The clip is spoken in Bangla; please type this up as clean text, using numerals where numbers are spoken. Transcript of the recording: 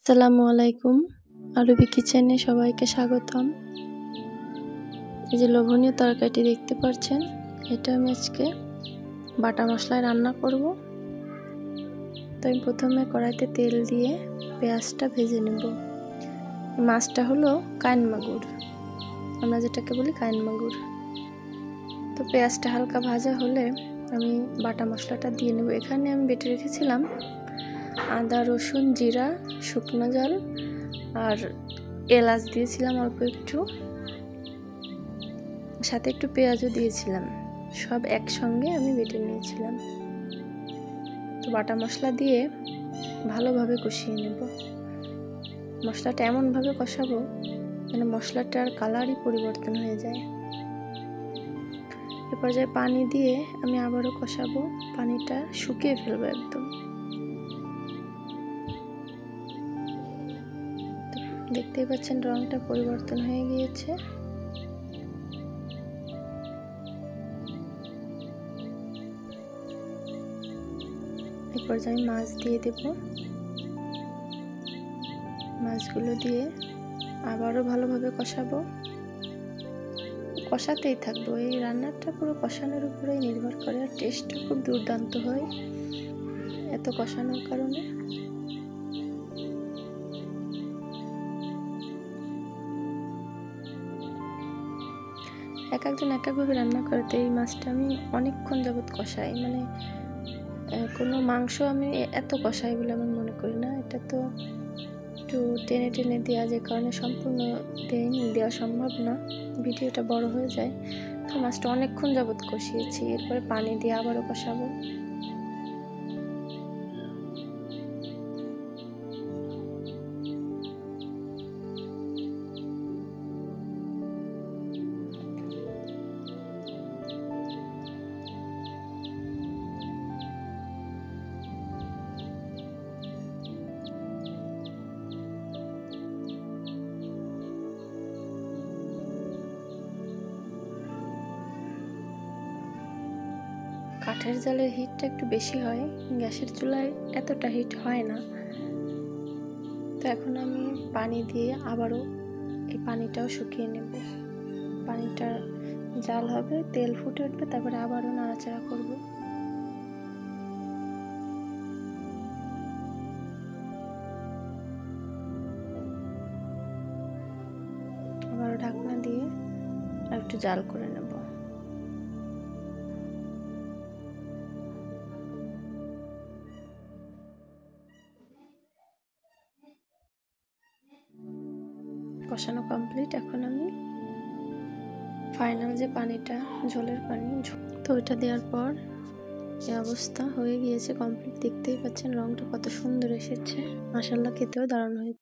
আসসালামু আলাইকুম। আরবি কিচেনে সবাইকে স্বাগতম। এই যে লোভনীয় তরকারিটি দেখতে পাচ্ছেন, এটা আমি আজকে বাটা মশলায় রান্না করব। তো আমি প্রথমে কড়াইতে তেল দিয়ে পেঁয়াজটা ভেজে নেব। মাছটা হলো কান মাগুর, আমরা যেটাকে বলি কান মাগুর। তো পেঁয়াজটা হালকা ভাজা হলে আমি বাটা মশলাটা দিয়ে নেব। এখানে আমি বেটে রেখেছিলাম আদা, রসুন, জিরা, শুকনো ঝাল আর এলাচ দিয়েছিলাম অল্প একটু, সাথে একটু পেঁয়াজও দিয়েছিলাম। সব একসঙ্গে আমি বেটে নিয়েছিলাম। তো বাটা মশলা দিয়ে ভালোভাবে কষিয়ে নেব। মশলাটা এমনভাবে কষাবো যেন মশলাটার কালারই পরিবর্তন হয়ে যায়। এ পর্যায়ে পানি দিয়ে আমি আবারও কষাবো, পানিটা শুকিয়ে ফেলবো একদম। দেখতেই পাচ্ছেন রংটা পরিবর্তন হয়ে গিয়েছে। এই পর্যায়ে আমি মাছ দিয়ে দেব। মাছগুলো দিয়ে আবারও ভালোভাবে কষাবো, কষাতেই থাকবো। এই রান্নাটা পুরো কষানোর উপরেই নির্ভর করে, আর টেস্টটা খুব দুর্দান্ত হয় এত কষানোর কারণে। এক একজন এক একভাবে রান্না করতে, এই মাছটা আমি অনেকক্ষণ যাবৎ কষাই, মানে কোনো মাংস আমি এত কষাই বলে আমি মনে করি না। এটা তো একটু টেনে টেনে দেওয়া, যে কারণে সম্পূর্ণ দেওয়া সম্ভব না, ভিডিওটা বড় হয়ে যায়। তো মাছটা অনেকক্ষণ যাবৎ কষিয়েছি, এরপরে পানি দিয়ে আবারও কষাবো। কাঠের জালের হিটটা একটু বেশি হয়, গ্যাসের চুলায় এতটা হিট হয় না। তো এখন আমি পানি দিয়ে আবারও এই পানিটাও শুকিয়ে নেব। পানিটা জাল হবে, তেল ফুটে উঠবে, তারপরে আবারও নাড়াচাড়া করব। আবারও ঢাকনা দিয়ে আর একটু জাল করে নেব। কষানো কমপ্লিট। এখন আমি ফাইনাল যে পানিটা, ঝোলের পানি, তো ওইটা দেওয়ার পর এই অবস্থা হয়ে গিয়েছে কমপ্লিট। দেখতেই পাচ্ছেন রংটা কত সুন্দর এসেছে, মাশাআল্লাহ, খেতেও দারুণ হয়েছে।